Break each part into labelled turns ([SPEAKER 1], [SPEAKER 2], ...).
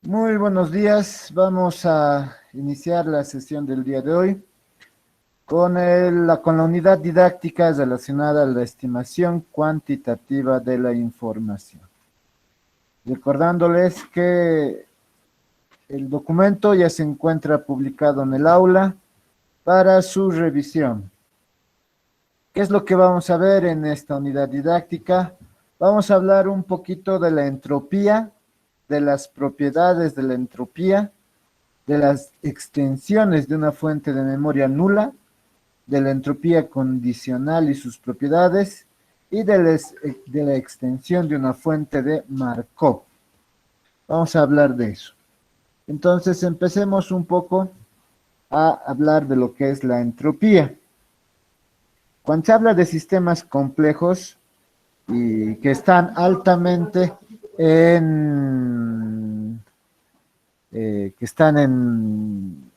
[SPEAKER 1] Muy buenos días. Vamos a iniciar la sesión del día de hoy con la unidad didáctica relacionada a la estimación cuantitativa de la información. Recordándoles que el documento ya se encuentra publicado en el aula para su revisión. ¿Qué es lo que vamos a ver en esta unidad didáctica? Vamos a hablar un poquito de la entropía, de las propiedades de la entropía, de las extensiones de una fuente de memoria nula, de la entropía condicional y sus propiedades, y de la extensión de una fuente de Markov. Vamos a hablar de eso. Entonces, empecemos un poco a hablar de lo que es la entropía. Cuando se habla de sistemas complejos y que están altamente que están en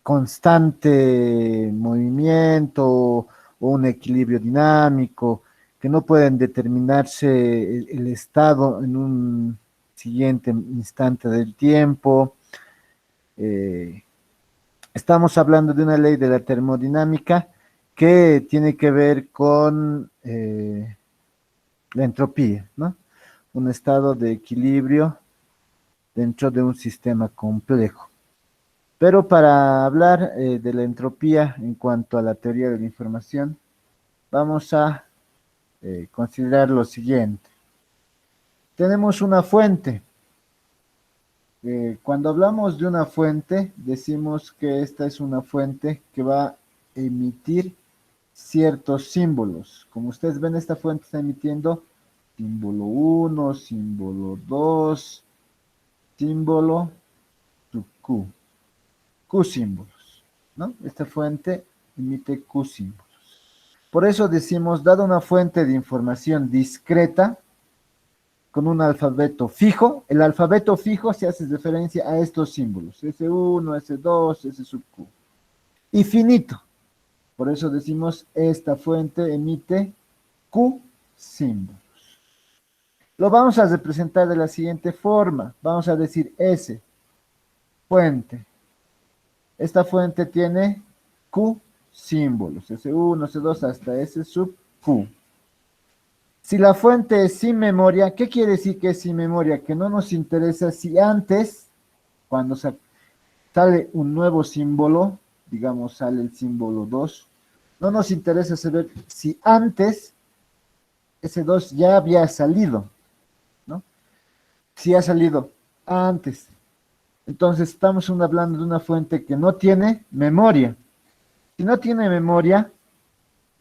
[SPEAKER 1] constante movimiento o un equilibrio dinámico, que no pueden determinarse el estado en un siguiente instante del tiempo. Eh, Estamos hablando de una ley de la termodinámica que tiene que ver con la entropía, ¿no? Un estado de equilibrio dentro de un sistema complejo. Pero para hablar de la entropía en cuanto a la teoría de la información, vamos a considerar lo siguiente. Tenemos una fuente. Cuando hablamos de una fuente, decimos que esta es una fuente que va a emitir ciertos símbolos. Como ustedes ven, esta fuente está emitiendo símbolo 1, símbolo 2, símbolo Q. Q símbolos, ¿no? Esta fuente emite Q símbolos. Por eso decimos, dada una fuente de información discreta, con un alfabeto fijo, el alfabeto fijo se hace referencia a estos símbolos, S1, S2, S sub Q. Y finito. Por eso decimos, esta fuente emite Q símbolos. Lo vamos a representar de la siguiente forma. Vamos a decir S, fuente. Esta fuente tiene Q símbolos, S1, S2 hasta S sub Q. Si la fuente es sin memoria, ¿qué quiere decir que es sin memoria? Que no nos interesa si antes, cuando sale un nuevo símbolo, digamos sale el símbolo 2, no nos interesa saber si antes ese 2 ya había salido, ¿no? Si ha salido antes. Entonces estamos hablando de una fuente que no tiene memoria. Si no tiene memoria,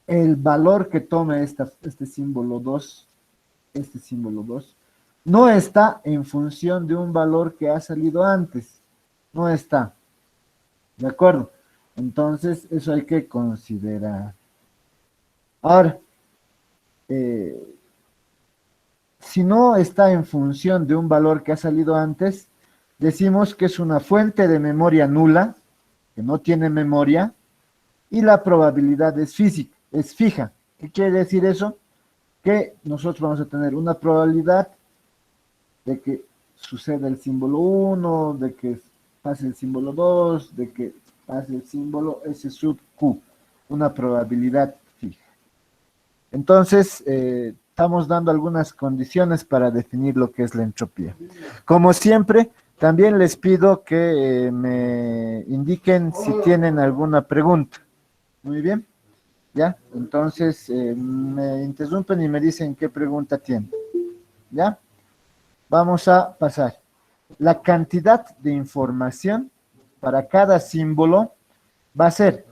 [SPEAKER 1] el valor que tome este símbolo 2, no está en función de un valor que ha salido antes. No está. ¿De acuerdo? Entonces, eso hay que considerar. Ahora, si no está en función de un valor que ha salido antes, decimos que es una fuente de memoria nula, que no tiene memoria, y la probabilidad es fija. ¿Qué quiere decir eso? Que nosotros vamos a tener una probabilidad de que suceda el símbolo 1, de que pase el símbolo 2, de que pase el símbolo S sub Q, una probabilidad fija. Entonces, estamos dando algunas condiciones para definir lo que es la entropía. Como siempre, también les pido que me indiquen si tienen alguna pregunta. Muy bien. ¿Ya? Entonces, me interrumpen y me dicen qué pregunta tienen. ¿Ya? Vamos a pasar. La cantidad de información para cada símbolo va a ser,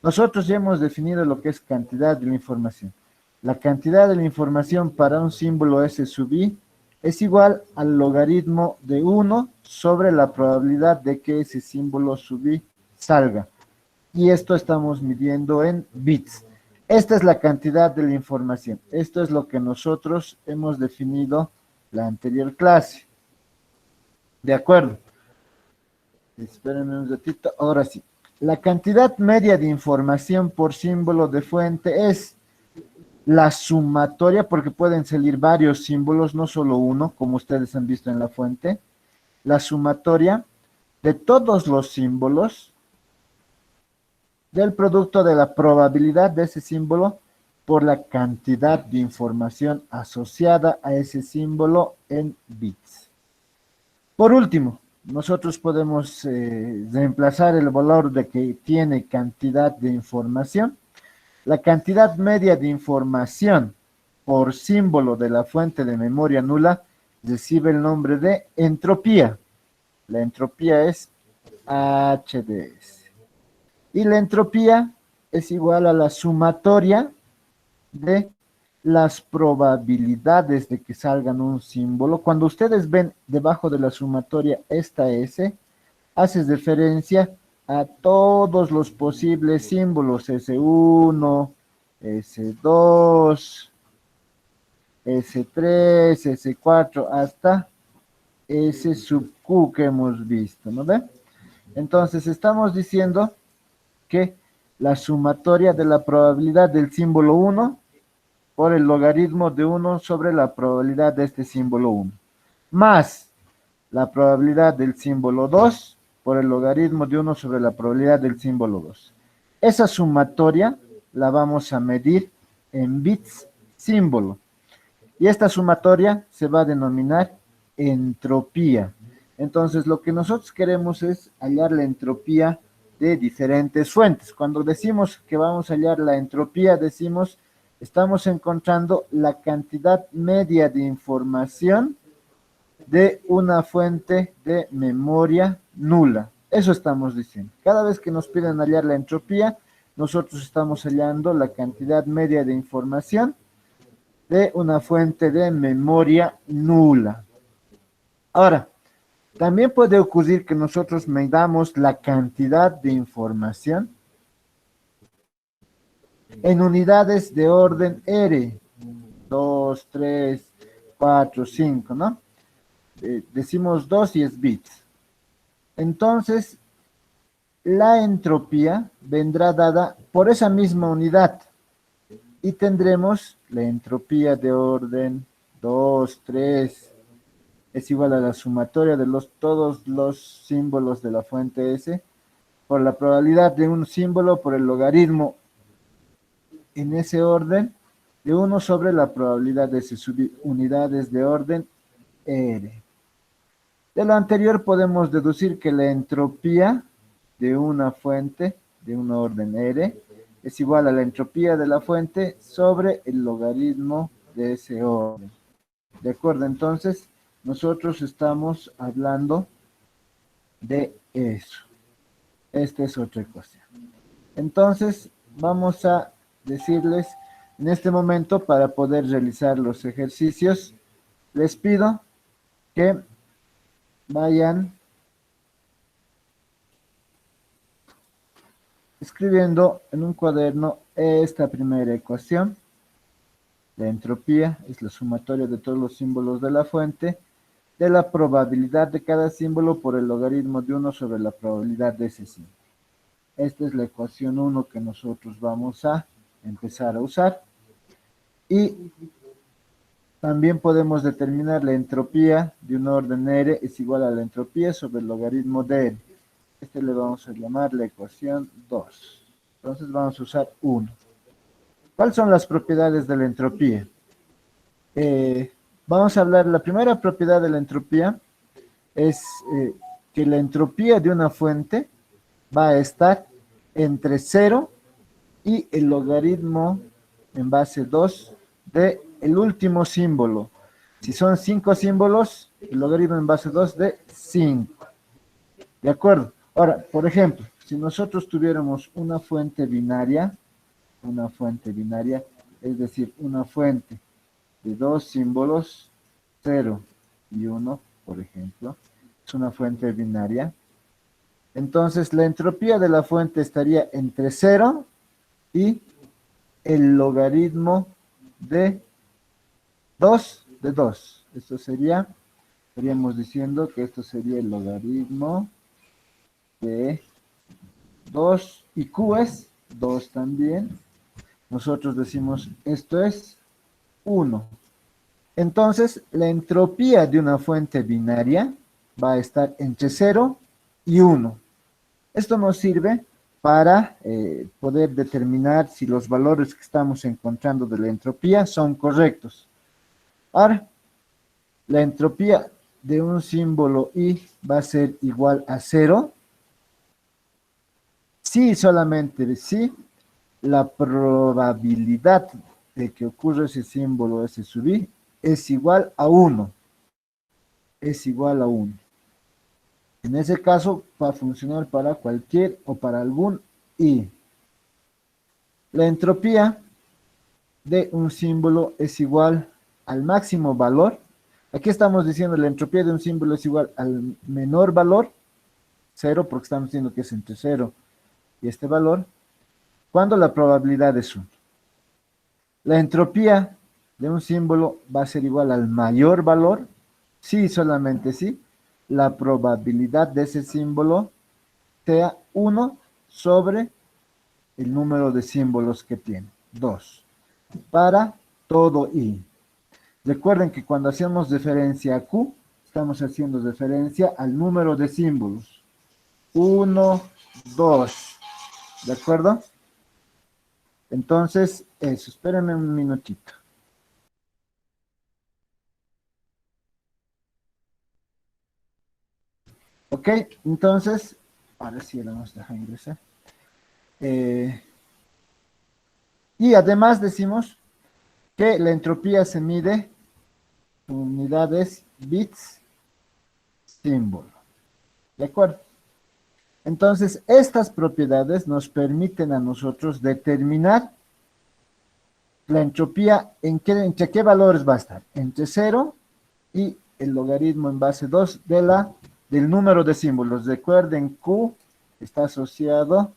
[SPEAKER 1] nosotros ya hemos definido lo que es cantidad de la información. La cantidad de la información para un símbolo S sub i es igual al logaritmo de 1 sobre la probabilidad de que ese símbolo sub i salga. Y esto estamos midiendo en bits. Esta es la cantidad de la información. Esto es lo que nosotros hemos definido la anterior clase. ¿De acuerdo? Espérenme un ratito. Ahora sí. La cantidad media de información por símbolo de fuente es la sumatoria, porque pueden salir varios símbolos, no solo uno, como ustedes han visto en la fuente, la sumatoria de todos los símbolos del producto de la probabilidad de ese símbolo por la cantidad de información asociada a ese símbolo en bits. Por último, nosotros podemos reemplazar el valor de que tiene cantidad de información. La cantidad media de información por símbolo de la fuente de memoria nula recibe el nombre de entropía. La entropía es HDS. Y la entropía es igual a la sumatoria de las probabilidades de que salgan un símbolo. Cuando ustedes ven debajo de la sumatoria esta S, hace referencia a todos los posibles símbolos, S1, S2, S3, S4, hasta S sub Q que hemos visto, ¿no ve? Entonces estamos diciendo que la sumatoria de la probabilidad del símbolo 1 por el logaritmo de 1 sobre la probabilidad de este símbolo 1, más la probabilidad del símbolo 2 por el logaritmo de 1 sobre la probabilidad del símbolo 2. Esa sumatoria la vamos a medir en bits símbolo. Y esta sumatoria se va a denominar entropía. Entonces, lo que nosotros queremos es hallar la entropía de diferentes fuentes. Cuando decimos que vamos a hallar la entropía, decimos, estamos encontrando la cantidad media de información de una fuente de memoria nula. Eso estamos diciendo. Cada vez que nos piden hallar la entropía, nosotros estamos hallando la cantidad media de información de una fuente de memoria nula. Ahora, también puede ocurrir que nosotros medamos la cantidad de información en unidades de orden R, 2, 3, 4, 5, ¿no? Decimos 2 y es bits. Entonces, la entropía vendrá dada por esa misma unidad y tendremos la entropía de orden 2, 3, es igual a la sumatoria de todos los símbolos de la fuente S por la probabilidad de un símbolo por el logaritmo en ese orden de 1 sobre la probabilidad de unidades de orden R. De lo anterior podemos deducir que la entropía de una fuente de un orden R es igual a la entropía de la fuente sobre el logaritmo de ese orden. ¿De acuerdo? Entonces, nosotros estamos hablando de eso. Esta es otra ecuación. Entonces, vamos a decirles en este momento, para poder realizar los ejercicios, les pido que vayan escribiendo en un cuaderno esta primera ecuación. La entropía es la sumatoria de todos los símbolos de la fuente de la probabilidad de cada símbolo por el logaritmo de 1 sobre la probabilidad de ese símbolo. Esta es la ecuación 1 que nosotros vamos a empezar a usar. Y también podemos determinar la entropía de un orden R es igual a la entropía sobre el logaritmo de R. Este le vamos a llamar la ecuación 2. Entonces vamos a usar 1. ¿Cuáles son las propiedades de la entropía? Vamos a hablar, la primera propiedad de la entropía es que la entropía de una fuente va a estar entre 0 y el logaritmo en base 2 de el último símbolo. Si son 5 símbolos, el logaritmo en base 2 de 5. ¿De acuerdo? Ahora, por ejemplo, si nosotros tuviéramos una fuente binaria, es decir, una fuente de 2 símbolos, 0 y 1, por ejemplo, es una fuente binaria. Entonces, la entropía de la fuente estaría entre 0 y el logaritmo de 2 de 2. Esto sería, estaríamos diciendo que esto sería el logaritmo de 2 y Q es 2 también. Nosotros decimos esto es 1. Entonces, la entropía de una fuente binaria va a estar entre 0 y 1. Esto nos sirve para poder determinar si los valores que estamos encontrando de la entropía son correctos. Ahora, la entropía de un símbolo I va a ser igual a 0 si solamente si la probabilidad de que ocurra ese símbolo S sub I es igual a 1. Es igual a 1. En ese caso va a funcionar para cualquier o para algún I. La entropía de un símbolo es igual al máximo valor. Aquí estamos diciendo la entropía de un símbolo es igual al menor valor, 0, porque estamos diciendo que es entre 0 y este valor, cuando la probabilidad es 1. La entropía de un símbolo va a ser igual al mayor valor, si solamente si la probabilidad de ese símbolo sea 1 sobre el número de símbolos que tiene, 2, para todo I. Recuerden que cuando hacemos referencia a Q, estamos haciendo referencia al número de símbolos. 1, 2, ¿de acuerdo? Entonces, eso, espérenme un minutito. Ok, entonces, ahora sí la vamos a dejar ingresar. Y además decimos que la entropía se mide en unidades bits símbolo. ¿De acuerdo? Entonces, estas propiedades nos permiten a nosotros determinar la entropía entre qué valores va a estar. Entre 0 y el logaritmo en base 2 del número de símbolos. Recuerden, Q está asociado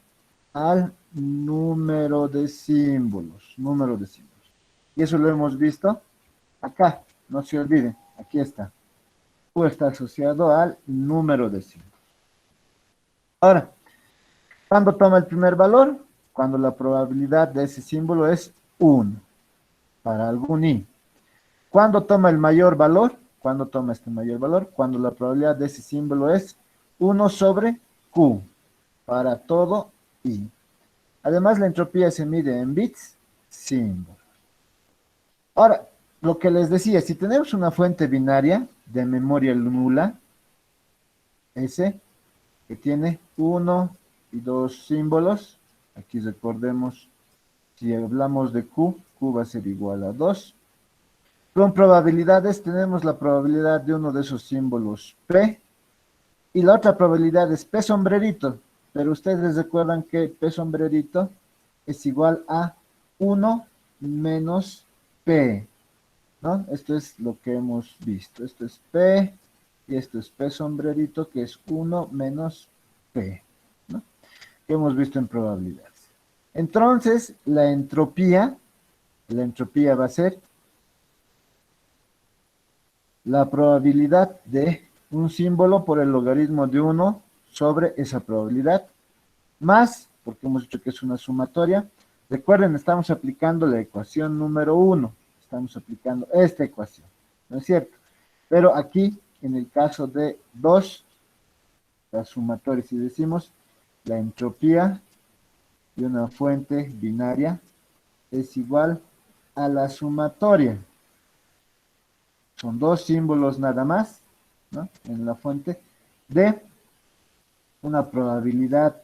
[SPEAKER 1] al número de símbolos. Número de símbolos. Y eso lo hemos visto acá. No se olviden. Aquí está. Q está asociado al número de símbolos. Ahora, ¿cuándo toma el primer valor? Cuando la probabilidad de ese símbolo es 1 para algún I. ¿Cuándo toma el mayor valor? ¿Cuándo toma este mayor valor? Cuando la probabilidad de ese símbolo es 1 sobre Q para todo I. Además, la entropía se mide en bits símbolo. Ahora, lo que les decía, si tenemos una fuente binaria de memoria nula, S, que tiene 1 y 2 símbolos, aquí recordemos, si hablamos de Q, Q va a ser igual a 2. Con probabilidades tenemos la probabilidad de uno de esos símbolos P y la otra probabilidad es P sombrerito, pero ustedes recuerdan que P sombrerito es igual a 1 menos P, ¿no? Esto es lo que hemos visto. Esto es P y esto es P sombrerito, que es 1 menos P, ¿no? Que hemos visto en probabilidades. Entonces, la entropía va a ser la probabilidad de un símbolo por el logaritmo de 1 sobre esa probabilidad, más, porque hemos dicho que es una sumatoria. Recuerden, estamos aplicando la ecuación número 1, estamos aplicando esta ecuación, ¿no es cierto? Pero aquí, en el caso de 2, la sumatoria, si decimos la entropía de una fuente binaria es igual a la sumatoria. Son dos símbolos nada más, ¿no? En la fuente de una probabilidad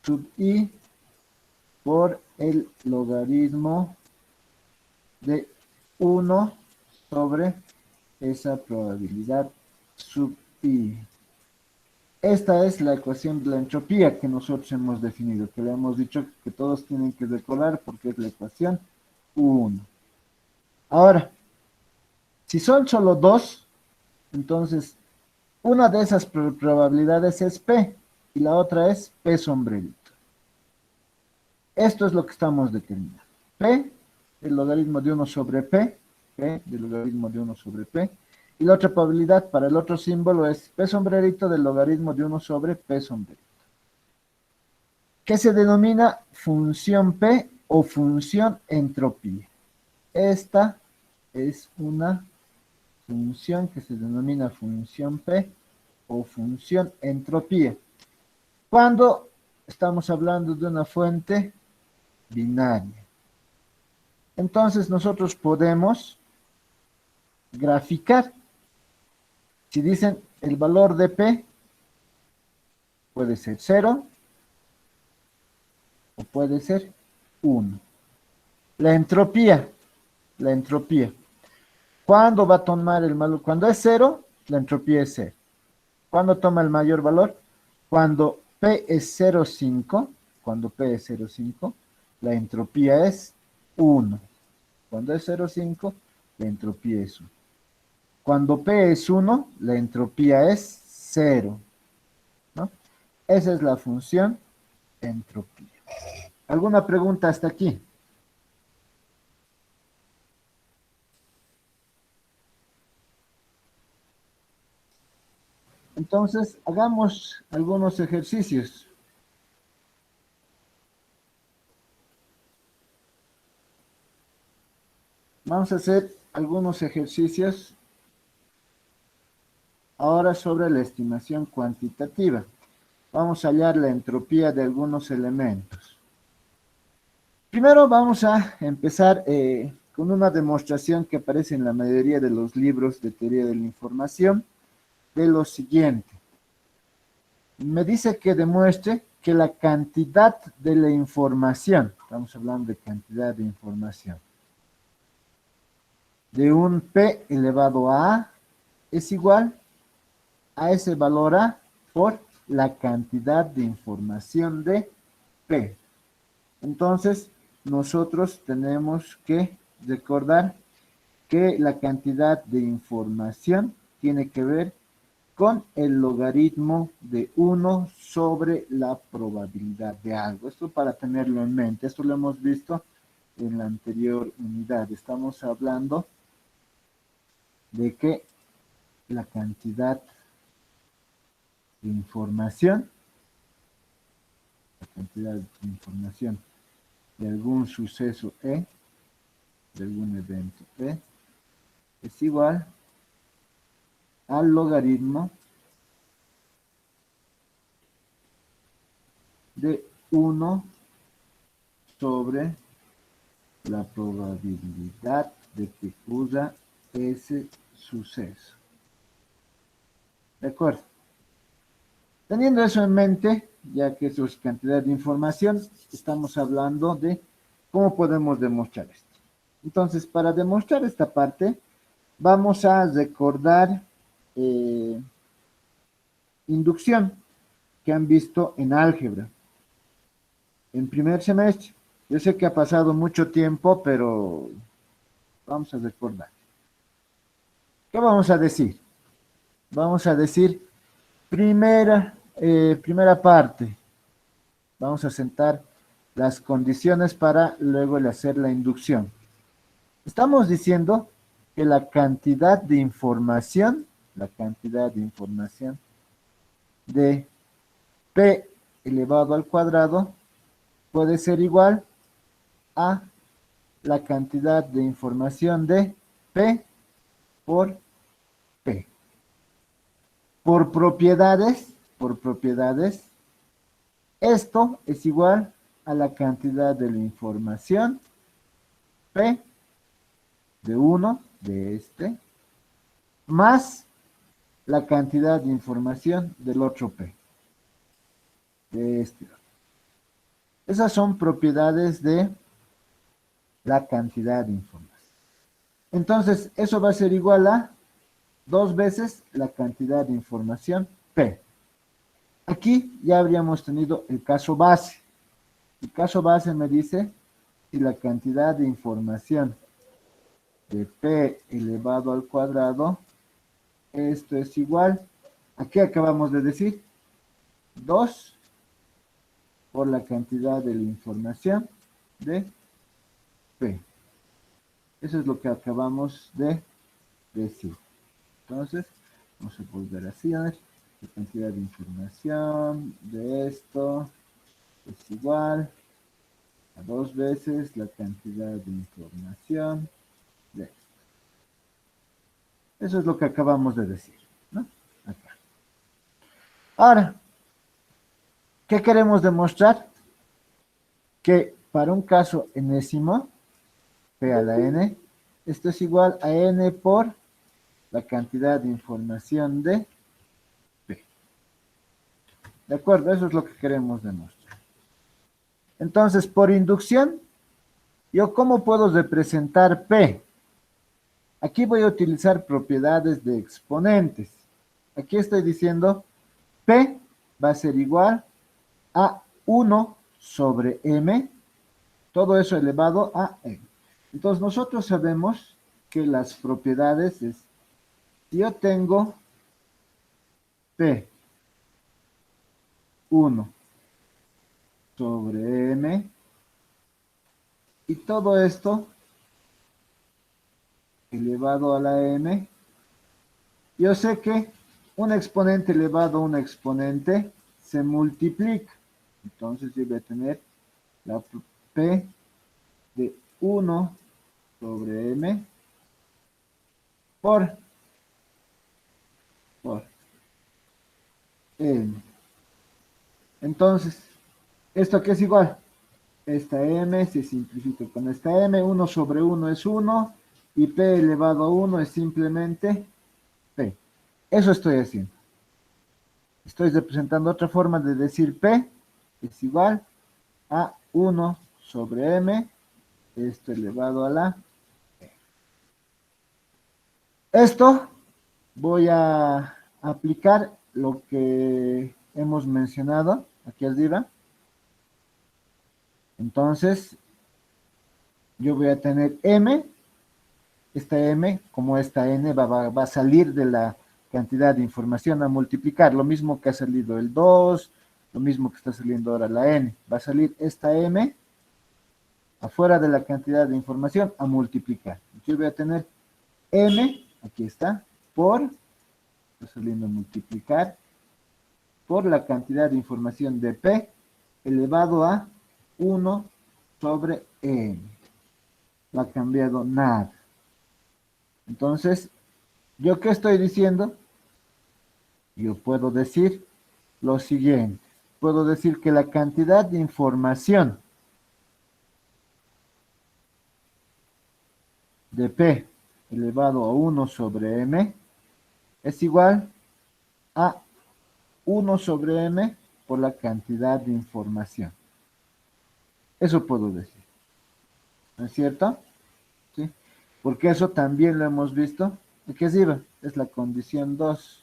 [SPEAKER 1] sub I por el logaritmo de 1 sobre esa probabilidad sub I. Esta es la ecuación de la entropía que nosotros hemos definido, que le hemos dicho que todos tienen que recordar porque es la ecuación 1. Ahora, si son solo dos, entonces una de esas probabilidades es P y la otra es P sombrerito. Esto es lo que estamos determinando. P, el logaritmo de 1 sobre P, P, del logaritmo de 1 sobre P, y la otra probabilidad para el otro símbolo es P sombrerito del logaritmo de 1 sobre P sombrerito, que se denomina función P o función entropía. Esta es una función que se denomina función P o función entropía. Cuando estamos hablando de una fuente binaria. Entonces nosotros podemos graficar. Si dicen el valor de P puede ser 0 o puede ser 1. La entropía, la entropía. ¿Cuándo va a tomar el valor? Cuando es 0, la entropía es 0. ¿Cuándo toma el mayor valor? Cuando P es 0,5, cuando P es 0,5, la entropía es 1. Cuando es 0,5, la entropía es 1. Cuando P es 1, la entropía es 0, ¿no? Esa es la función entropía. ¿Alguna pregunta hasta aquí? Entonces, hagamos algunos ejercicios. Vamos a hacer algunos ejercicios ahora sobre la estimación cuantitativa. Vamos a hallar la entropía de algunos elementos. Primero vamos a empezar con una demostración que aparece en la mayoría de los libros de teoría de la información, de lo siguiente. Me dice que demuestre que la cantidad de la información, estamos hablando de cantidad de información, de un P elevado a A es igual a ese valor A por la cantidad de información de P. Entonces, nosotros tenemos que recordar que la cantidad de información tiene que ver con el logaritmo de 1 sobre la probabilidad de algo. Esto para tenerlo en mente. Esto lo hemos visto en la anterior unidad. Estamos hablando de que la cantidad de información, la cantidad de información de algún suceso E, de algún evento E, es igual al logaritmo de 1 sobre la probabilidad de que ocurra ese suceso. ¿De acuerdo? Teniendo eso en mente, ya que eso es cantidad de información, estamos hablando de cómo podemos demostrar esto. Entonces, para demostrar esta parte, vamos a recordar inducción que han visto en álgebra, en primer semestre. Yo sé que ha pasado mucho tiempo, pero vamos a recordar. ¿Qué vamos a decir? Vamos a decir primera parte. Vamos a sentar las condiciones para luego hacer la inducción. Estamos diciendo que la cantidad de información de P elevado al cuadrado puede ser igual a la cantidad de información de P por P. Por propiedades, esto es igual a la cantidad de la información P de uno, de este, más la cantidad de información del otro P, de este. Esas son propiedades de la cantidad de información. Entonces, eso va a ser igual a 2 veces la cantidad de información P. Aquí ya habríamos tenido el caso base. El caso base me dice si la cantidad de información de P elevado al cuadrado, esto es igual, ¿a qué acabamos de decir? 2 por la cantidad de la información de P. Eso es lo que acabamos de decir. Entonces, vamos a volver así, a ver, la cantidad de información de esto es igual a 2 veces la cantidad de información de esto. Eso es lo que acabamos de decir, ¿no? Acá. Ahora, ¿qué queremos demostrar? Que para un caso enésimo, P a la n, esto es igual a n por la cantidad de información de P. ¿De acuerdo? Eso es lo que queremos demostrar. Entonces, por inducción, ¿yo cómo puedo representar P? Aquí voy a utilizar propiedades de exponentes. Aquí estoy diciendo P va a ser igual a 1 sobre M, todo eso elevado a M. Entonces nosotros sabemos que las propiedades es, si yo tengo P 1 sobre M y todo esto elevado a la M, yo sé que un exponente elevado a un exponente se multiplica. Entonces yo voy a tener la P de 1 sobre M por M. Entonces, ¿esto qué es igual? Esta M se simplifica con esta M, 1 sobre 1 es 1 y P elevado a 1 es simplemente P. Eso estoy haciendo. Estoy representando otra forma de decir P es igual a 1 sobre M, esto elevado a la E. Esto voy a aplicar lo que hemos mencionado aquí arriba. Entonces, yo voy a tener M, esta M, como esta N, va a salir de la cantidad de información a multiplicar, lo mismo que ha salido el 2, lo mismo que está saliendo ahora la N, va a salir esta M afuera de la cantidad de información a multiplicar. Yo voy a tener M, aquí está, está saliendo a multiplicar, por la cantidad de información de P elevado a 1 sobre N. No ha cambiado nada. Entonces, ¿yo qué estoy diciendo? Yo puedo decir lo siguiente. Puedo decir que la cantidad de información de P elevado a 1 sobre M es igual a 1 sobre M por la cantidad de información. Eso puedo decir. ¿No es cierto? ¿Sí? Porque eso también lo hemos visto. ¿De es IVA? Es la condición 2.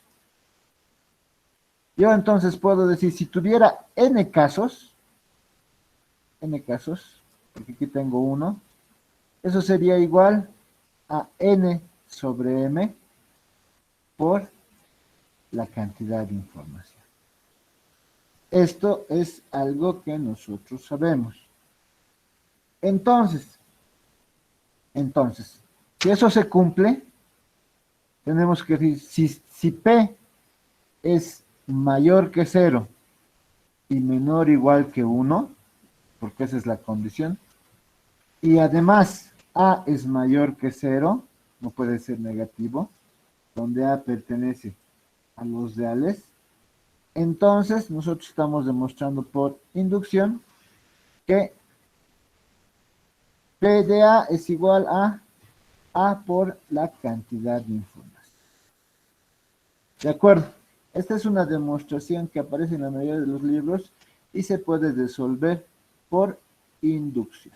[SPEAKER 1] Yo entonces puedo decir, si tuviera n casos, porque aquí tengo uno, eso sería igual a n sobre m por la cantidad de información. Esto es algo que nosotros sabemos. Entonces, si eso se cumple, tenemos que decir, si P es mayor que 0 y menor o igual que 1, porque esa es la condición, y además A es mayor que 0, no puede ser negativo, donde A pertenece a los reales, entonces nosotros estamos demostrando por inducción que P de A es igual a A por la cantidad de información. ¿De acuerdo? Esta es una demostración que aparece en la mayoría de los libros y se puede resolver por inducción.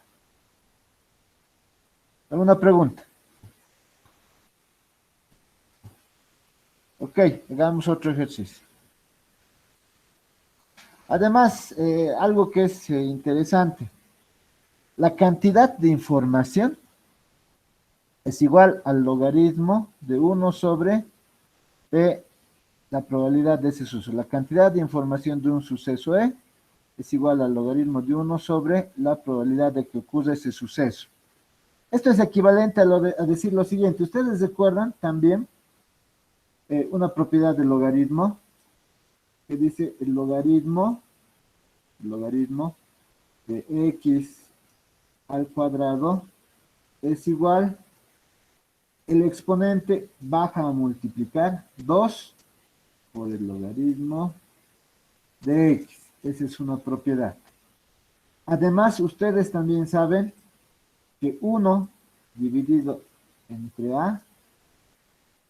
[SPEAKER 1] ¿Alguna pregunta? Ok, hagamos otro ejercicio. Además, algo que es interesante, la cantidad de información es igual al logaritmo de 1 sobre P, la probabilidad de ese suceso. La cantidad de información de un suceso E es igual al logaritmo de 1 sobre la probabilidad de que ocurra ese suceso. Esto es equivalente a decir lo siguiente. ¿Ustedes recuerdan también una propiedad del logaritmo que dice el logaritmo de x al cuadrado es igual, el exponente baja a multiplicar 2 por el logaritmo de X. Esa es una propiedad. Además, ustedes también saben que 1 dividido entre A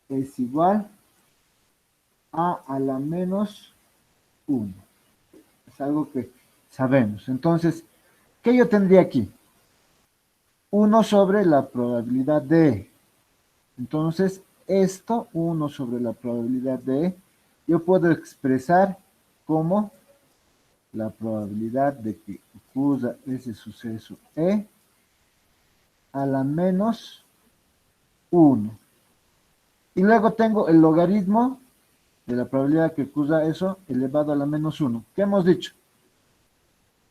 [SPEAKER 1] es igual a la menos 1. Es algo que sabemos. Entonces, ¿qué yo tendría aquí? 1 sobre la probabilidad de E. Entonces, esto, 1 sobre la probabilidad de E, yo puedo expresar como la probabilidad de que ocurra ese suceso E a la menos 1. Y luego tengo el logaritmo de la probabilidad que ocurra eso elevado a la menos 1. ¿Qué hemos dicho?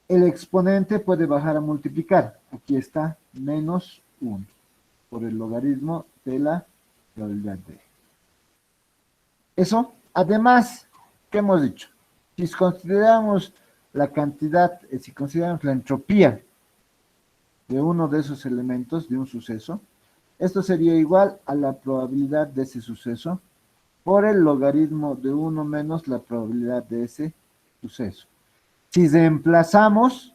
[SPEAKER 1] El exponente puede bajar a multiplicar. Aquí está menos 1 por el logaritmo de la probabilidad de E. Eso, además, ¿qué hemos dicho? Si consideramos la cantidad, si consideramos la entropía de uno de esos elementos, de un suceso, esto sería igual a la probabilidad de ese suceso por el logaritmo de 1 menos la probabilidad de ese suceso. Si reemplazamos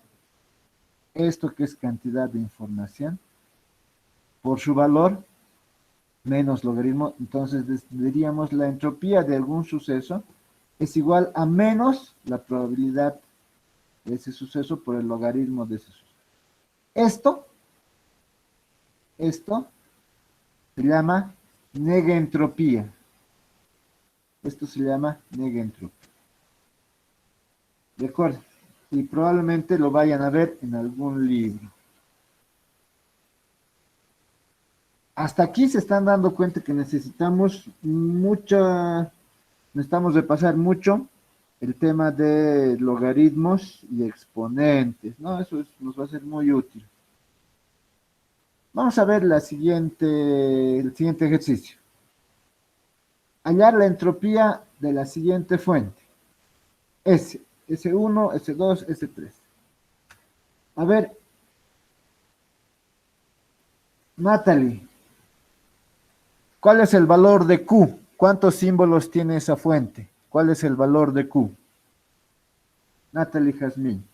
[SPEAKER 1] esto que es cantidad de información por su valor menos logaritmo, entonces diríamos la entropía de algún suceso es igual a menos la probabilidad de ese suceso por el logaritmo de ese suceso. Esto se llama negentropía. Esto se llama negentropía. ¿De acuerdo? Y probablemente lo vayan a ver en algún libro. Hasta aquí se están dando cuenta que necesitamos repasar mucho el tema de logaritmos y exponentes, ¿no? Eso nos va a ser muy útil. Vamos a ver el siguiente ejercicio. Hallar la entropía de la siguiente fuente. S1, S2, S3. A ver, Natalie, ¿cuál es el valor de Q? ¿Cuántos símbolos tiene esa fuente? ¿Cuál es el valor de Q? Natalie Jazmín.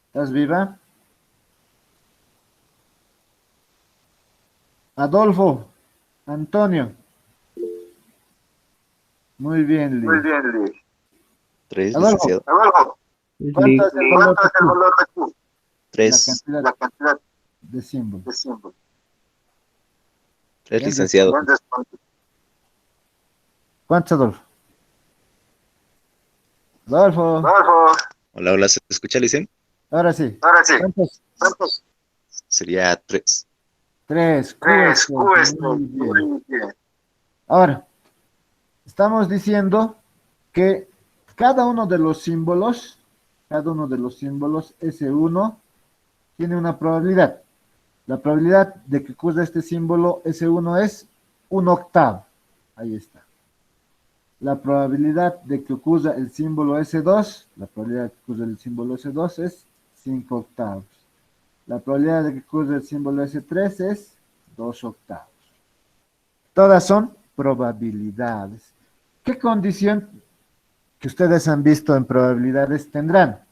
[SPEAKER 1] ¿Estás viva? Adolfo, Antonio. Muy bien, Liz.
[SPEAKER 2] Muy bien, Liz.
[SPEAKER 3] 3,
[SPEAKER 1] Adolfo,
[SPEAKER 3] licenciado.
[SPEAKER 1] ¿cuánto es el valor de Q?
[SPEAKER 2] Q?
[SPEAKER 3] 3,
[SPEAKER 2] La cantidad
[SPEAKER 1] De símbolos.
[SPEAKER 2] de símbolos.
[SPEAKER 3] 3,
[SPEAKER 1] Bien
[SPEAKER 3] licenciado.
[SPEAKER 1] ¿Cuántos, Adolfo? Adolfo,
[SPEAKER 3] Hola, hola, ¿se escucha, licen?
[SPEAKER 1] ahora sí.
[SPEAKER 2] Ahora sí.
[SPEAKER 1] ¿Cuántos?
[SPEAKER 2] ¿Cuántos?
[SPEAKER 3] Sería 3.
[SPEAKER 1] 3. Q
[SPEAKER 2] Tres.
[SPEAKER 1] es
[SPEAKER 2] Q es
[SPEAKER 1] muy bien.
[SPEAKER 2] muy bien.
[SPEAKER 1] Ahora, estamos diciendo que cada uno de los símbolos, S1 tiene una probabilidad. La probabilidad de que ocurra este símbolo S1 es 1/8. Ahí está. La probabilidad de que ocurra el símbolo S2, la probabilidad de que ocurra el símbolo S2 es 5/8. La probabilidad de que ocurra el símbolo S3 es 2/8. Todas son probabilidades. ¿Qué condición que ustedes han visto en probabilidades tendrán?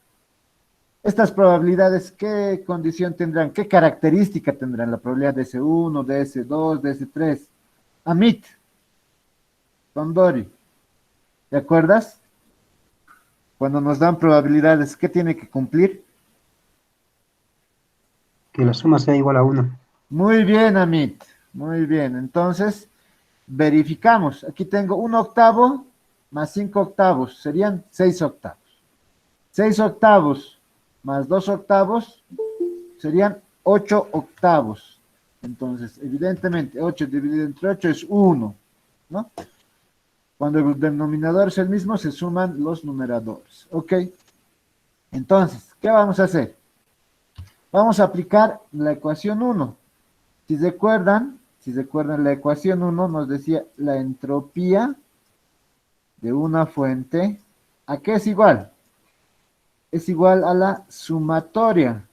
[SPEAKER 1] Estas probabilidades, ¿qué condición tendrán? ¿Qué característica tendrán? La probabilidad de S1, de S2, de S3. Amit, Tondori, ¿te acuerdas? Cuando nos dan probabilidades, ¿qué tiene que cumplir?
[SPEAKER 4] Que la suma sea igual a 1.
[SPEAKER 1] Muy bien, Amit. Muy bien. Entonces, verificamos. Aquí tengo 1/8 más 5/8. Serían 6/8. 6/8 más 2/8 serían 8/8. Entonces, evidentemente, 8 dividido entre 8 es 1, ¿no? Cuando el denominador es el mismo, se suman los numeradores. ¿Ok? Entonces, ¿qué vamos a hacer? Vamos a aplicar la ecuación 1. Si recuerdan, la ecuación 1 nos decía la entropía de una fuente, ¿a qué es igual? Es igual a la sumatoria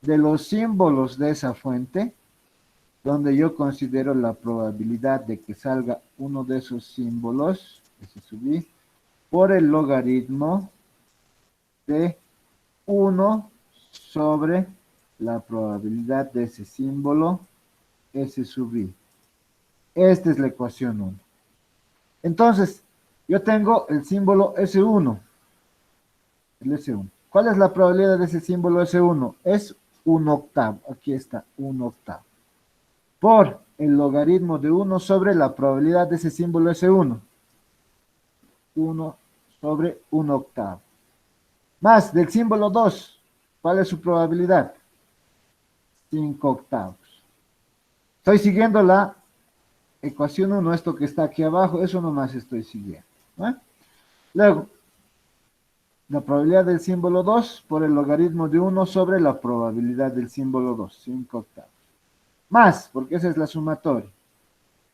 [SPEAKER 1] de los símbolos de esa fuente, donde yo considero la probabilidad de que salga uno de esos símbolos S sub i, por el logaritmo de 1 sobre la probabilidad de ese símbolo S sub i. Esta es la ecuación 1. Entonces, yo tengo el símbolo S1, el S1. ¿Cuál es la probabilidad de ese símbolo S1? Es 1/8. Aquí está, 1/8. Por el logaritmo de 1 sobre la probabilidad de ese símbolo S1. 1 sobre 1/8. Más del símbolo 2. ¿Cuál es su probabilidad? 5/8. Estoy siguiendo la ecuación 1, esto que está aquí abajo, eso nomás estoy siguiendo. ¿No? Luego, la probabilidad del símbolo 2 por el logaritmo de 1 sobre la probabilidad del símbolo 2, 5/8. Más, porque esa es la sumatoria.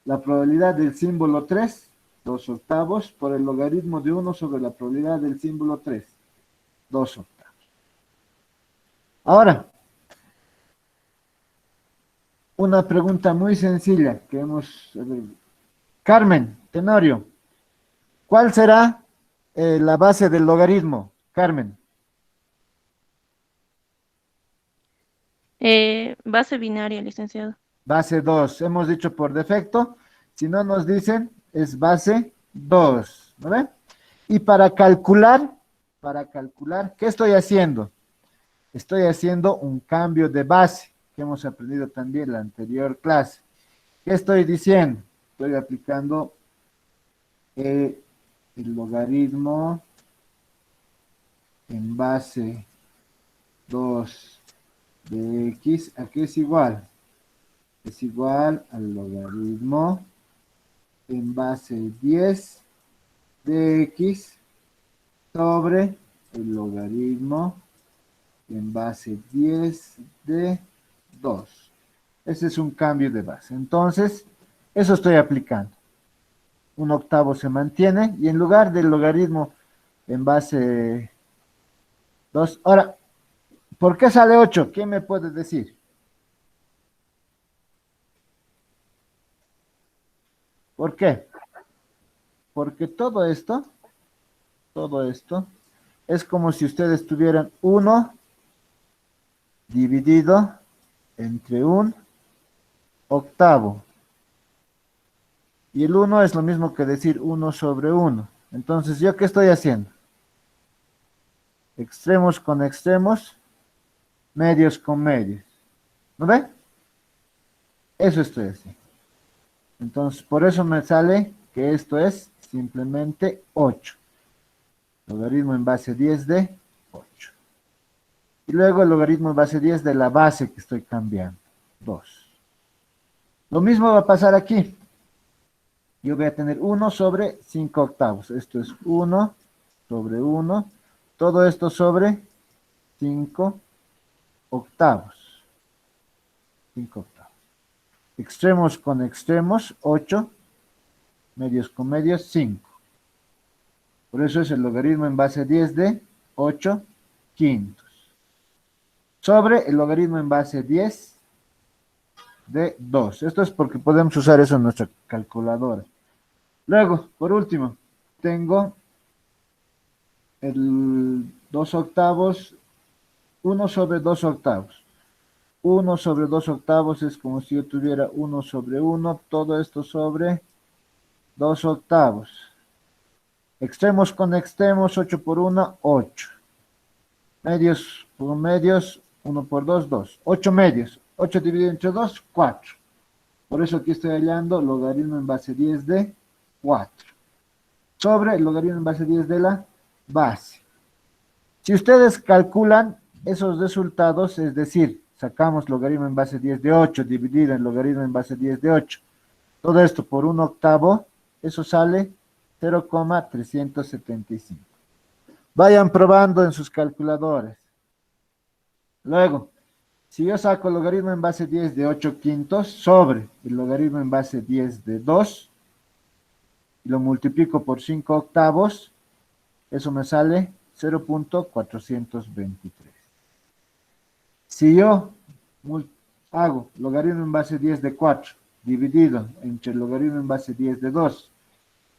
[SPEAKER 1] La probabilidad del símbolo 3, 2/8, por el logaritmo de 1 sobre la probabilidad del símbolo 3, 2/8. Ahora, una pregunta muy sencilla que hemos... Carmen, Tenorio, ¿cuál será la base del logaritmo? Carmen.
[SPEAKER 2] Base binaria, licenciado.
[SPEAKER 1] Base 2. Hemos dicho por defecto. Si no nos dicen, es base 2. ¿No ven? Y para calcular, ¿qué estoy haciendo? Estoy haciendo un cambio de base, que hemos aprendido también en la anterior clase. ¿Qué estoy diciendo? Estoy aplicando el logaritmo en base 2 de x, ¿a qué es igual? Es igual al logaritmo en base 10 de x sobre el logaritmo en base 10 de 2. Ese es un cambio de base. Entonces, eso estoy aplicando. 1/8 se mantiene y en lugar del logaritmo en base 2. Ahora, ¿por qué sale 8? ¿Quién me puede decir? ¿Por qué? Porque todo esto es como si ustedes tuvieran 1 dividido entre 1/8. Y el 1 es lo mismo que decir 1 sobre 1. Entonces, ¿yo qué estoy haciendo? Extremos con extremos, medios con medios. ¿No ve? Eso estoy haciendo. Entonces, por eso me sale que esto es simplemente 8. Logaritmo en base 10 de 8. Y luego el logaritmo en base 10 de la base que estoy cambiando, 2. Lo mismo va a pasar aquí. Yo voy a tener 1 sobre 5/8. Esto es 1 sobre 1. Todo esto sobre 5/8. 5/8. Extremos con extremos, 8. Medios con medios, 5. Por eso es el logaritmo en base 10 de 8 quintos. Sobre el logaritmo en base 10 de 2. Esto es porque podemos usar eso en nuestra calculadora. Luego, por último, tengo el 2/8, 1 sobre 2/8. 1 sobre 2/8 es como si yo tuviera 1 sobre 1, todo esto sobre 2/8. Extremos con extremos, 8 por 1, 8. Medios por medios, 1 por 2, 2. 8 medios. 8 dividido entre 2, 4. Por eso aquí estoy hallando logaritmo en base 10 de 4. Sobre el logaritmo en base 10 de la base. Si ustedes calculan esos resultados, es decir, sacamos logaritmo en base 10 de 8 dividido en logaritmo en base 10 de 8. Todo esto por 1/8, eso sale 0,375. Vayan probando en sus calculadores. Luego, si yo saco el logaritmo en base 10 de 8 quintos sobre el logaritmo en base 10 de 2 y lo multiplico por 5/8, eso me sale 0,423. Si yo hago logaritmo en base 10 de 4 dividido entre el logaritmo en base 10 de 2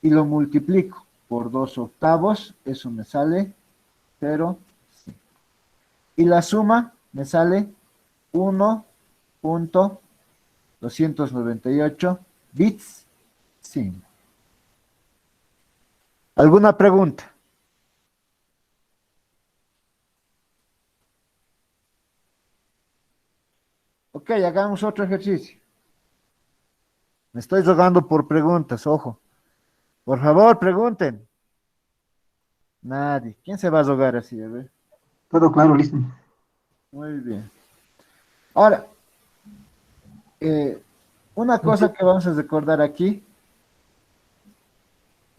[SPEAKER 1] y lo multiplico por 2 octavos, eso me sale 0. Y la suma me sale 1.298 bits 5. ¿Alguna pregunta? Ok, hagamos otro ejercicio. Me estoy rogando por preguntas, ojo. Por favor, pregunten. Nadie. ¿Quién se va a rogar así? A ver.
[SPEAKER 4] Todo claro, listo.
[SPEAKER 1] Muy bien. Ahora, una cosa que vamos a recordar aquí.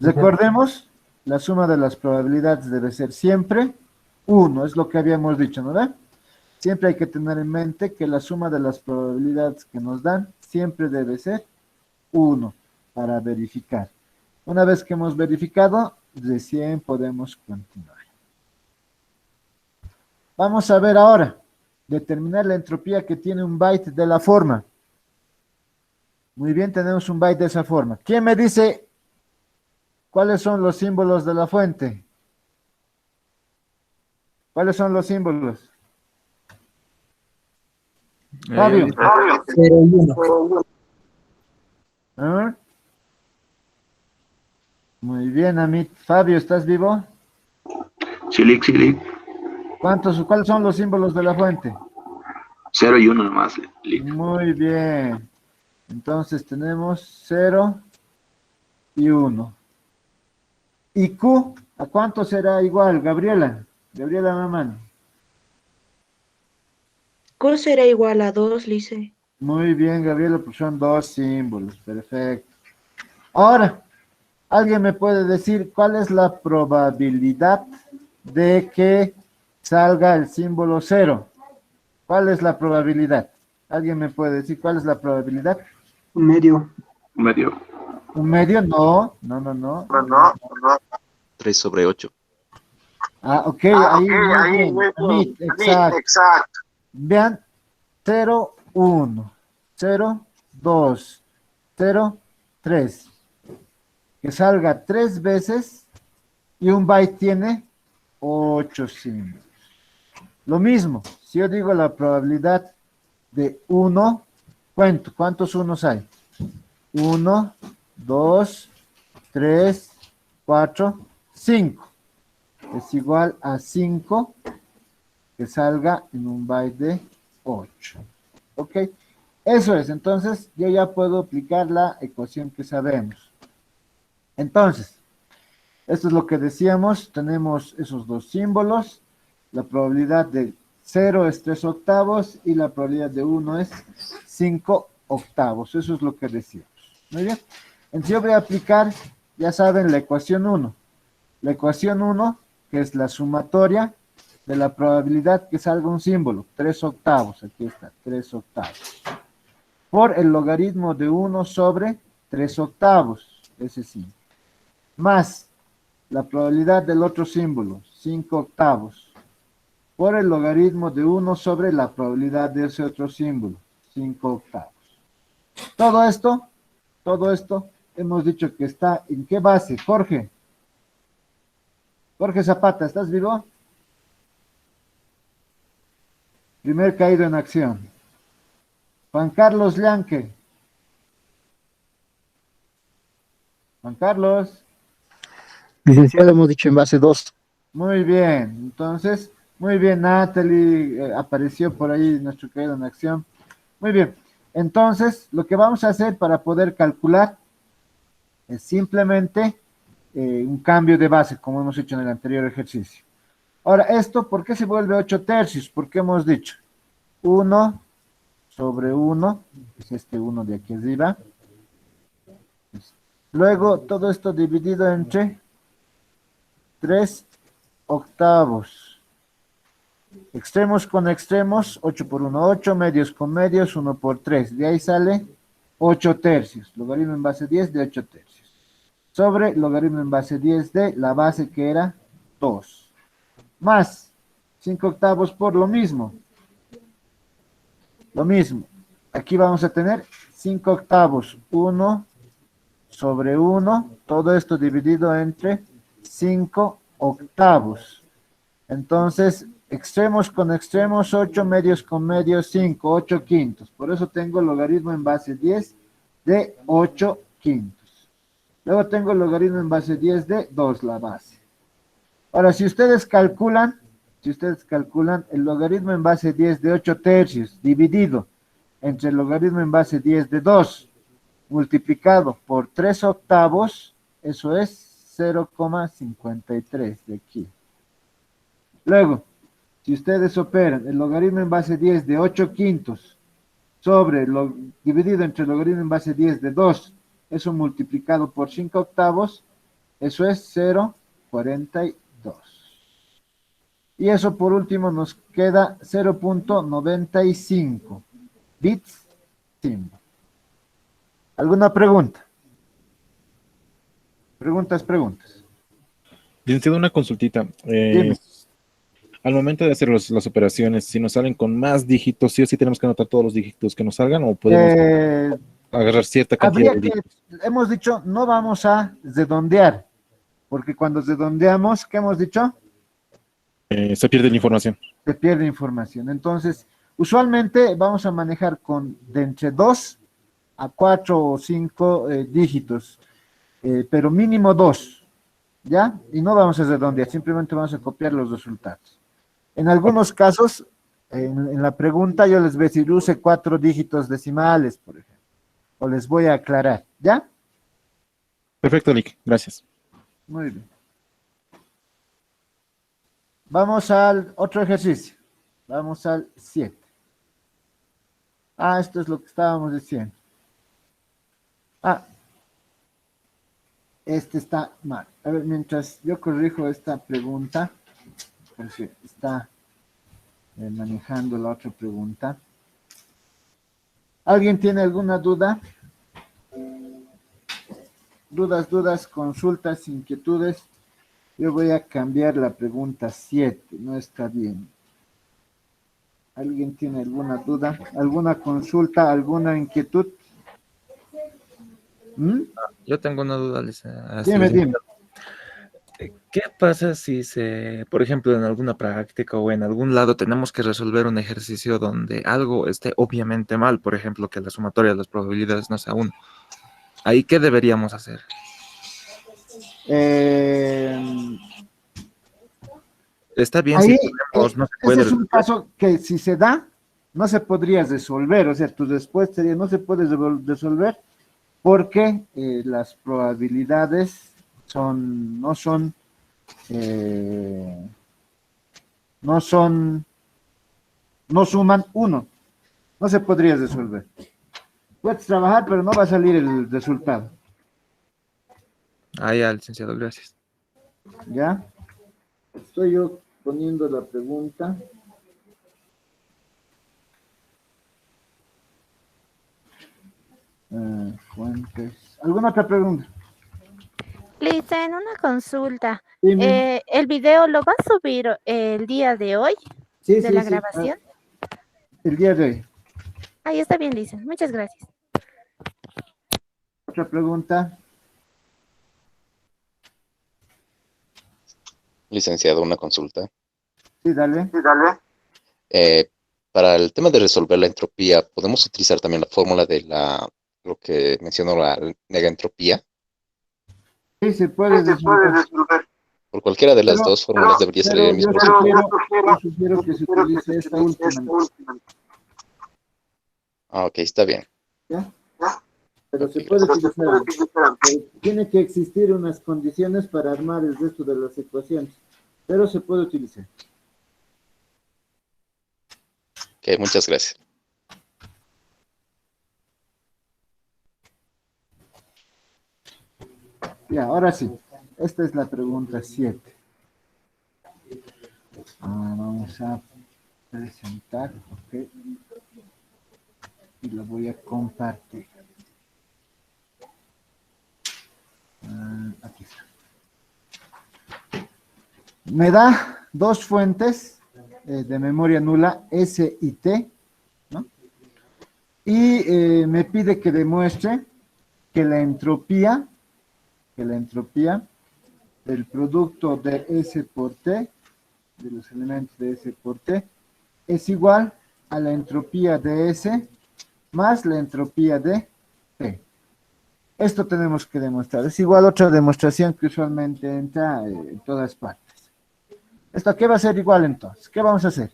[SPEAKER 1] Recordemos, la suma de las probabilidades debe ser siempre 1, es lo que habíamos dicho, ¿no ve? Siempre hay que tener en mente que la suma de las probabilidades que nos dan siempre debe ser 1 para verificar. Una vez que hemos verificado, recién podemos continuar. Vamos a ver ahora, determinar la entropía que tiene un byte de la forma. Muy bien, tenemos un byte de esa forma. ¿Quién me dice cuáles son los símbolos de la fuente? ¿Cuáles son los símbolos? Fabio.
[SPEAKER 5] 0 y 1.
[SPEAKER 1] ¿Ah? Muy bien, Amit. Fabio, ¿estás vivo?
[SPEAKER 6] Silic, Silic.
[SPEAKER 1] ¿Cuáles son los símbolos de la fuente?
[SPEAKER 6] 0 y 1 nomás, Lic.
[SPEAKER 1] Muy bien. Entonces tenemos 0 y 1. ¿Y Q? ¿A cuánto será igual, Gabriela? Gabriela Mamán.
[SPEAKER 2] Q será igual a 2, Lice.
[SPEAKER 1] Muy bien, Gabriela, pues son 2 símbolos. Perfecto. Ahora, ¿alguien me puede decir cuál es la probabilidad de que salga el símbolo 0? ¿Cuál es la probabilidad? ¿Alguien me puede decir cuál es la probabilidad?
[SPEAKER 4] Un medio.
[SPEAKER 6] Medio.
[SPEAKER 1] ¿Un medio? No, no, no, no.
[SPEAKER 3] 3 sobre 8.
[SPEAKER 1] Ah, ok, ahí muy bien. Amit, exacto. Vean, 0, 1, 0, 2, 0, 3. Que salga 3 veces y un byte tiene 8 símbolos. Lo mismo, si yo digo la probabilidad de 1, cuento, ¿cuántos unos hay? 1, 2, 3, 4, 5. Es igual a 5 que salga en un byte de 8. ¿Ok? Eso es, entonces yo ya puedo aplicar la ecuación que sabemos. Entonces, esto es lo que decíamos, tenemos esos dos símbolos, la probabilidad de 0 es 3 octavos y la probabilidad de 1 es 5 octavos, eso es lo que decíamos. Muy bien, entonces yo voy a aplicar, ya saben, la ecuación 1. La ecuación 1, que es la sumatoria de la probabilidad que salga un símbolo, 3 octavos, aquí está, 3 octavos, por el logaritmo de 1 sobre 3 octavos, ese sí, más la probabilidad del otro símbolo, 5 octavos, por el logaritmo de 1 sobre la probabilidad de ese otro símbolo, 5 octavos. Todo esto, hemos dicho que está ¿en qué base? Jorge. Jorge Zapata, ¿estás vivo? Primer caído en acción. Juan Carlos Llanque. Juan Carlos.
[SPEAKER 5] Licenciado, hemos dicho en base 2.
[SPEAKER 1] Muy bien, entonces, muy bien, Natalie, apareció por ahí nuestro caído en acción. Muy bien, entonces, lo que vamos a hacer para poder calcular es simplemente un cambio de base, como hemos hecho en el anterior ejercicio. Ahora, esto, ¿por qué se vuelve 8 tercios? Porque hemos dicho 1 sobre 1, es este 1 de aquí arriba. Luego, todo esto dividido entre 3 octavos. Extremos con extremos, 8 por 1, 8, medios con medios, 1 por 3. De ahí sale 8 tercios. Logaritmo en base 10 de 8 tercios. Sobre logaritmo en base 10 de la base que era 2. Más 5 octavos por lo mismo. Lo mismo. Aquí vamos a tener 5 octavos. 1 sobre 1, todo esto dividido entre 5 octavos. Entonces, extremos con extremos, 8, medios con medios, 5, 8 quintos. Por eso tengo el logaritmo en base 10 de 8 quintos. Luego tengo el logaritmo en base 10 de 2 la base. Ahora, si ustedes calculan el logaritmo en base 10 de 8 tercios dividido entre el logaritmo en base 10 de 2 multiplicado por 3 octavos, eso es 0,53 de aquí. Luego, si ustedes operan el logaritmo en base 10 de 8 quintos sobre lo dividido entre el logaritmo en base 10 de 2, eso multiplicado por 5 octavos, eso es 0,42. Y eso por último nos queda 0,95 bits symbol. ¿Alguna pregunta? Preguntas.
[SPEAKER 7] Licenciado, una consultita.
[SPEAKER 1] Dime.
[SPEAKER 7] Al momento de hacer las operaciones, si nos salen con más dígitos, ¿sí o sí tenemos que anotar todos los dígitos que nos salgan o podemos agarrar cierta cantidad de dígitos?
[SPEAKER 1] Hemos dicho, no vamos a redondear, porque cuando redondeamos, ¿qué hemos dicho?
[SPEAKER 7] Se pierde la información.
[SPEAKER 1] Se pierde información. Entonces, usualmente vamos a manejar de entre 2 a 4 o 5 dígitos, pero mínimo 2, ¿ya? Y no vamos a redondear, simplemente vamos a copiar los resultados. En algunos casos, en la pregunta yo les voy a decir, use 4 dígitos decimales, por ejemplo, o les voy a aclarar, ¿ya?
[SPEAKER 7] Perfecto, Lick. Gracias.
[SPEAKER 1] Muy bien. Vamos al otro ejercicio. Vamos al 7. Esto es lo que estábamos diciendo. Este está mal. A ver, mientras yo corrijo esta pregunta, porque está manejando la otra pregunta. ¿Alguien tiene alguna duda? Dudas, consultas, inquietudes. Yo voy a cambiar la pregunta 7, no está bien. ¿Alguien tiene alguna duda? ¿Alguna consulta? ¿Alguna inquietud?
[SPEAKER 8] Yo tengo una duda,
[SPEAKER 1] Dime.
[SPEAKER 8] ¿Qué pasa si por ejemplo, en alguna práctica o en algún lado tenemos que resolver un ejercicio donde algo esté obviamente mal? Por ejemplo, que la sumatoria de las probabilidades no sea 1. ¿Ahí qué deberíamos hacer? Está bien
[SPEAKER 1] Ahí,
[SPEAKER 8] si podemos, no se puede.
[SPEAKER 1] ese es un caso que si se da, no se podría resolver. O sea, tu respuesta sería no se puede resolver porque las probabilidades no suman 1. No se podría resolver. Puedes trabajar, pero no va a salir el resultado.
[SPEAKER 8] Ya, licenciado, gracias.
[SPEAKER 1] ¿Ya? Estoy yo poniendo la pregunta. Fuentes. ¿Alguna otra pregunta?
[SPEAKER 9] Lisa, en una consulta,
[SPEAKER 1] Dime.
[SPEAKER 9] ¿el video lo va a subir el día de hoy
[SPEAKER 1] Sí,
[SPEAKER 9] de la grabación?
[SPEAKER 1] El día de hoy.
[SPEAKER 9] Ahí está bien, Lisa. Muchas gracias.
[SPEAKER 1] Otra pregunta.
[SPEAKER 3] Licenciado, una consulta.
[SPEAKER 1] Sí, dale.
[SPEAKER 3] Para el tema de resolver la entropía, ¿podemos utilizar también la fórmula de lo que mencionó la negaentropía?
[SPEAKER 1] Sí, se puede resolver.
[SPEAKER 3] Por cualquiera de las dos fórmulas debería salir el mismo resultado.
[SPEAKER 1] Yo sugiero que se utilice esta última.
[SPEAKER 3] Ok, está bien.
[SPEAKER 1] ¿Ya? Pero se puede utilizar. Tiene que existir unas condiciones para armar el resto de las ecuaciones, pero se puede utilizar.
[SPEAKER 3] Ok, muchas gracias.
[SPEAKER 1] Ya, ahora sí. Esta es la pregunta 7. Vamos a presentar, ok. Y lo voy a compartir. Aquí está. Me da dos fuentes de memoria nula, S y T, ¿no? Y me pide que demuestre que la entropía del producto de S por T, de los elementos de S por T, es igual a la entropía de S más la entropía de T. Esto tenemos que demostrar. Es igual otra demostración que usualmente entra en todas partes. ¿Esto qué va a ser igual entonces? ¿Qué vamos a hacer?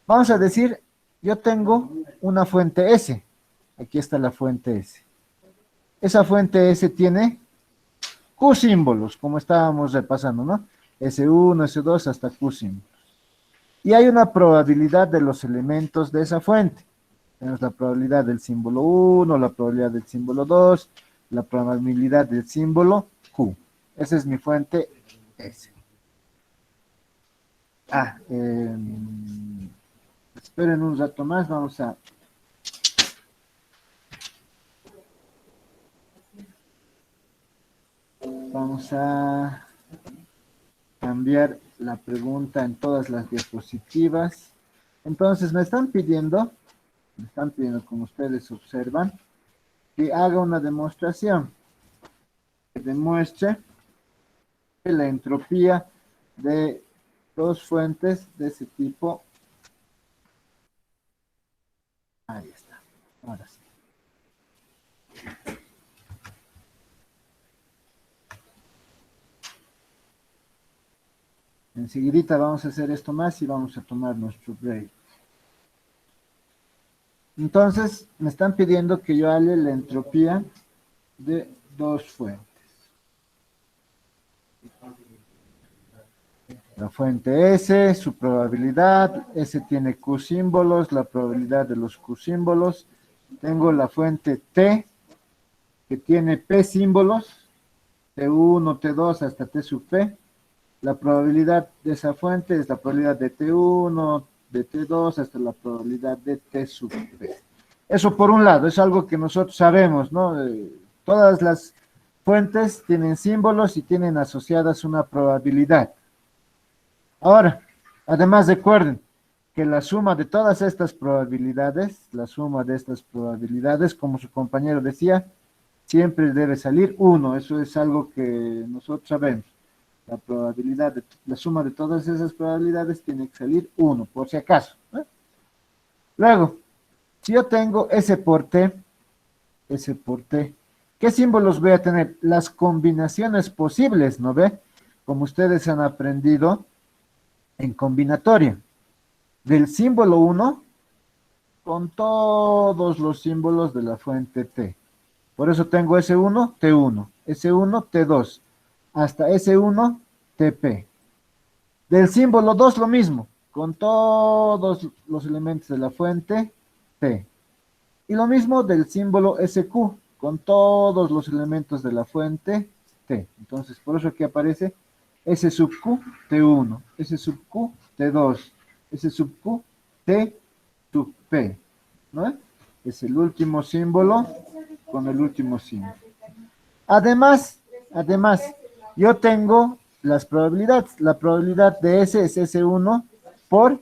[SPEAKER 1] Vamos a decir, yo tengo una fuente S. Aquí está la fuente S. Esa fuente S tiene Q símbolos, como estábamos repasando, ¿no? S1, S2 hasta Q símbolos. Y hay una probabilidad de los elementos de esa fuente. Tenemos la probabilidad del símbolo 1, la probabilidad del símbolo 2, la probabilidad del símbolo Q. Esa es mi fuente S. Esperen un rato más, vamos a cambiar la pregunta en todas las diapositivas. Entonces me están pidiendo, como ustedes observan, que haga una demostración que demuestre que la entropía de dos fuentes de ese tipo. Ahí está, ahora sí. Enseguidita vamos a hacer esto más y vamos a tomar nuestro break. Entonces, me están pidiendo que yo halle la entropía de dos fuentes. La fuente S, su probabilidad, S tiene Q símbolos, la probabilidad de los Q símbolos. Tengo la fuente T, que tiene P símbolos, T1, T2 hasta T sub P. La probabilidad de esa fuente es la probabilidad de T1, de T2 hasta la probabilidad de T sub P. Eso por un lado, es algo que nosotros sabemos, ¿no? Todas las fuentes tienen símbolos y tienen asociadas una probabilidad. Ahora, además recuerden que la suma de todas estas probabilidades, como su compañero decía, siempre debe salir 1. Eso es algo que nosotros sabemos. La suma de todas esas probabilidades tiene que salir 1, por si acaso, ¿eh? Luego, si yo tengo S por T, ¿qué símbolos voy a tener? Las combinaciones posibles, ¿no ve? Como ustedes han aprendido en combinatoria. Del símbolo 1 con todos los símbolos de la fuente T. Por eso tengo S1, T1, S1, T2, hasta S1, TP. Del símbolo 2 lo mismo, con todos los elementos de la fuente T. Y lo mismo del símbolo SQ, con todos los elementos de la fuente T. Entonces, por eso aquí aparece S sub Q, T1, S sub Q, T2, S sub Q, T sub P, ¿no? Es el último símbolo con el último símbolo. Además, yo tengo las probabilidades. La probabilidad de S es S1 por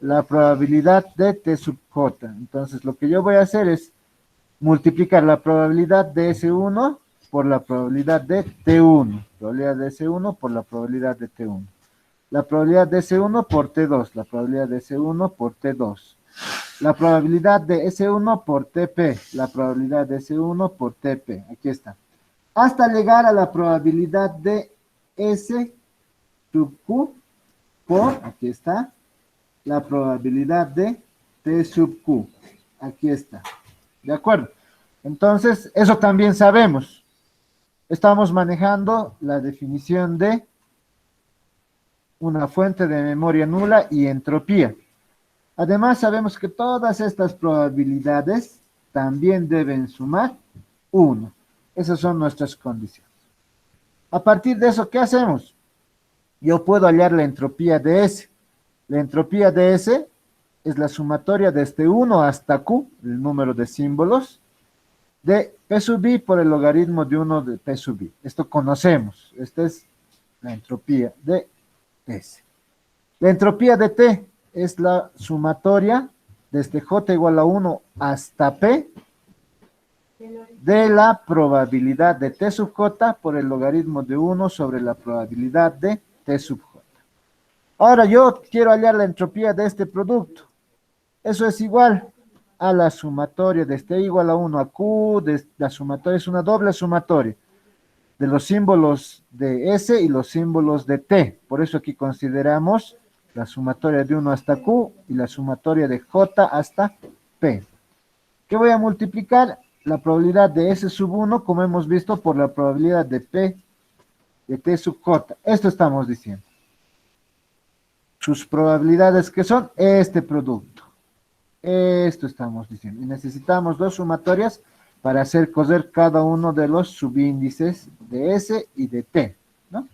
[SPEAKER 1] la probabilidad de T sub J. Entonces, lo que yo voy a hacer es multiplicar la probabilidad de S1 por la probabilidad de T1. Probabilidad de S1 por la probabilidad de T1. La probabilidad de S1 por T2. La probabilidad de S1 por T2. La probabilidad de S1 por TP. La probabilidad de S1 por TP. Aquí está. Hasta llegar a la probabilidad de S sub Q por, aquí está, la probabilidad de T sub Q. Aquí está. ¿De acuerdo? Entonces, eso también sabemos. Estamos manejando la definición de una fuente de memoria nula y entropía. Además, sabemos que todas estas probabilidades también deben sumar 1. Esas son nuestras condiciones. A partir de eso, ¿qué hacemos? Yo puedo hallar la entropía de S. La entropía de S es la sumatoria desde 1 hasta Q, el número de símbolos, de P sub I por el logaritmo de 1 de P sub I. Esto conocemos. Esta es la entropía de S. La entropía de T es la sumatoria desde J igual a 1 hasta P de la probabilidad de T sub J por el logaritmo de 1 sobre la probabilidad de T sub J. Ahora yo quiero hallar la entropía de este producto. Eso es igual a la sumatoria de T igual a 1 a Q, la sumatoria es una doble sumatoria de los símbolos de S y los símbolos de T. Por eso aquí consideramos la sumatoria de 1 hasta Q y la sumatoria de J hasta P. ¿Qué voy a multiplicar? La probabilidad de S sub 1, como hemos visto, por la probabilidad de P de T sub J. Esto estamos diciendo. Sus probabilidades que son este producto. Esto estamos diciendo. Y necesitamos dos sumatorias para hacer coser cada uno de los subíndices de S y de T, ¿no?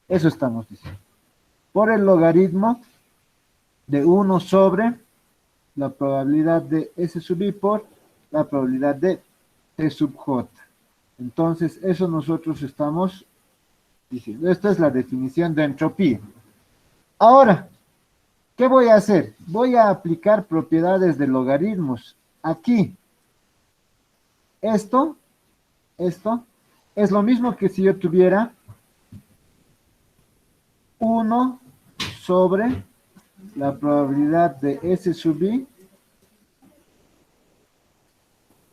[SPEAKER 1] Eso estamos diciendo. Por el logaritmo de 1 sobre la probabilidad de S sub I por la probabilidad de T sub J. Entonces, eso nosotros estamos diciendo. Esta es la definición de entropía. Ahora, ¿qué voy a hacer? Voy a aplicar propiedades de logaritmos. Aquí, esto es lo mismo que si yo tuviera 1 sobre la probabilidad de S sub I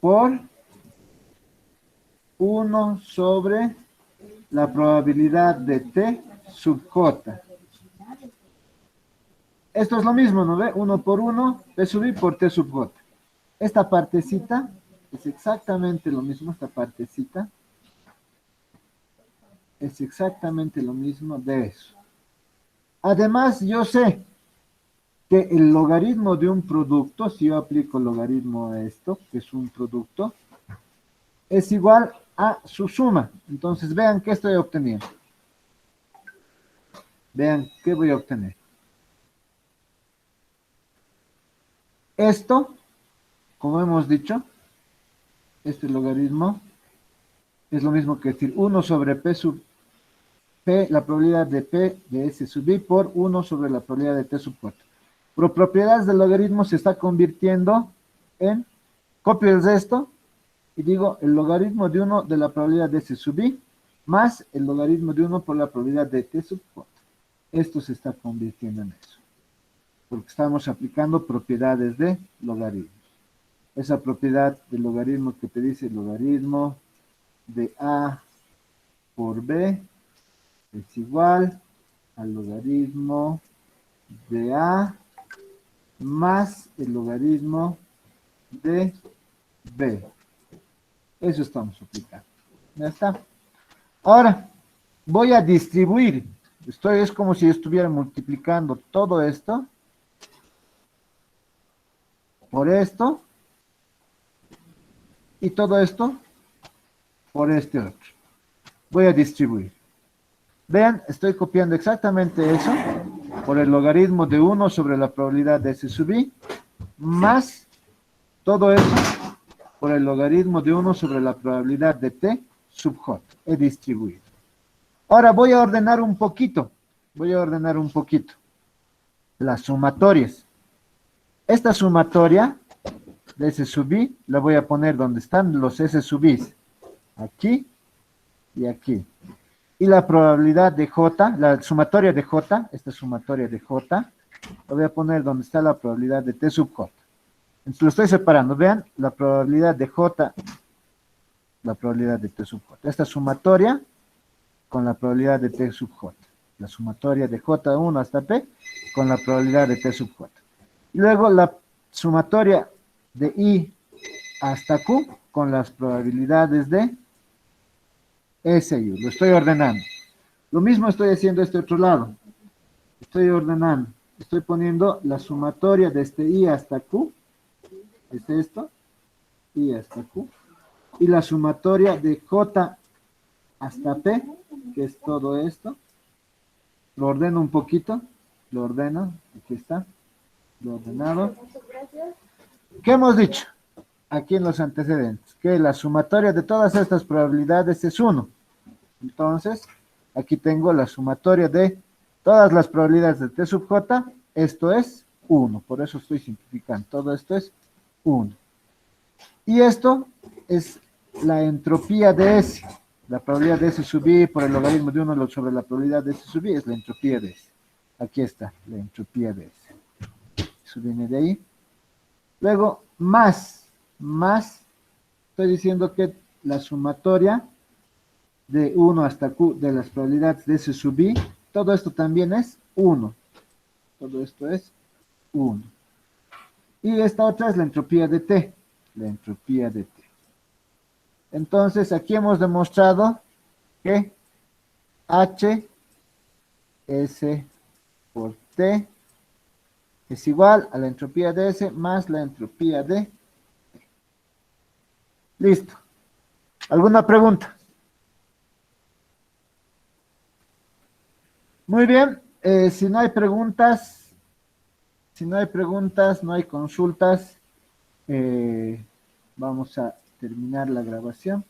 [SPEAKER 1] por 1 sobre la probabilidad de T sub J. Esto es lo mismo, ¿no ve? 1 por 1, T sub I por T sub J. Esta partecita es exactamente lo mismo, esta partecita es exactamente lo mismo de eso. Además, yo sé que el logaritmo de un producto, si yo aplico el logaritmo a esto, que es un producto, es igual a su suma. Entonces, vean qué estoy obteniendo. Vean qué voy a obtener. Esto, como hemos dicho, este logaritmo es lo mismo que decir 1 sobre P sub P, la probabilidad de P de S sub I por 1 sobre la probabilidad de T sub J. Por propiedades del logaritmo se está convirtiendo en, copio esto y digo el logaritmo de 1 de la probabilidad de S sub I más el logaritmo de 1 por la probabilidad de T sub J. Esto se está convirtiendo en eso, porque estamos aplicando propiedades de logaritmos. Esa propiedad del logaritmo que te dice logaritmo de A por B es igual al logaritmo de A más el logaritmo de B. Eso estamos aplicando. Ya está. Ahora, voy a distribuir. Es como si estuviera multiplicando todo esto por esto y todo esto por este otro. Voy a distribuir. Vean, estoy copiando exactamente eso por el logaritmo de 1 sobre la probabilidad de S sub I más todo eso por el logaritmo de 1 sobre la probabilidad de T sub J. He distribuido. Ahora voy a ordenar un poquito. Las sumatorias. Esta sumatoria de S sub I la voy a poner donde están los S sub Is. Aquí y aquí. Y la probabilidad de J, la sumatoria de J, esta sumatoria de J, la voy a poner donde está la probabilidad de T sub J. Entonces lo estoy separando. Vean, la probabilidad de J, la probabilidad de T sub J. Esta sumatoria con la probabilidad de T sub J. La sumatoria de J1 hasta P con la probabilidad de T sub J. Y luego la sumatoria de I hasta Q con las probabilidades de S y U. Lo estoy ordenando. Lo mismo estoy haciendo este otro lado. Estoy ordenando. Estoy poniendo la sumatoria de este I hasta Q. Es esto. I hasta Q. Y la sumatoria de J hasta P, que es todo esto. Lo ordeno un poquito. Lo ordeno. Aquí está. Lo ordenado. ¿Qué hemos dicho? Aquí en los antecedentes, que la sumatoria de todas estas probabilidades es 1. Entonces, aquí tengo la sumatoria de todas las probabilidades de T sub J, esto es 1, por eso estoy simplificando, todo esto es 1. Y esto es la entropía de S. La probabilidad de S sub I por el logaritmo de 1 sobre la probabilidad de S sub I es la entropía de S. Aquí está, la entropía de S. Eso viene de ahí. Luego, más, estoy diciendo que la sumatoria de 1 hasta Q de las probabilidades de S sub I, todo esto también es 1. Todo esto es 1. Y esta otra es la entropía de T. La entropía de T. Entonces, aquí hemos demostrado que H S por T es igual a la entropía de S más la entropía de T. Listo. ¿Alguna pregunta? Muy bien. Si no hay preguntas, no hay consultas, vamos a terminar la grabación.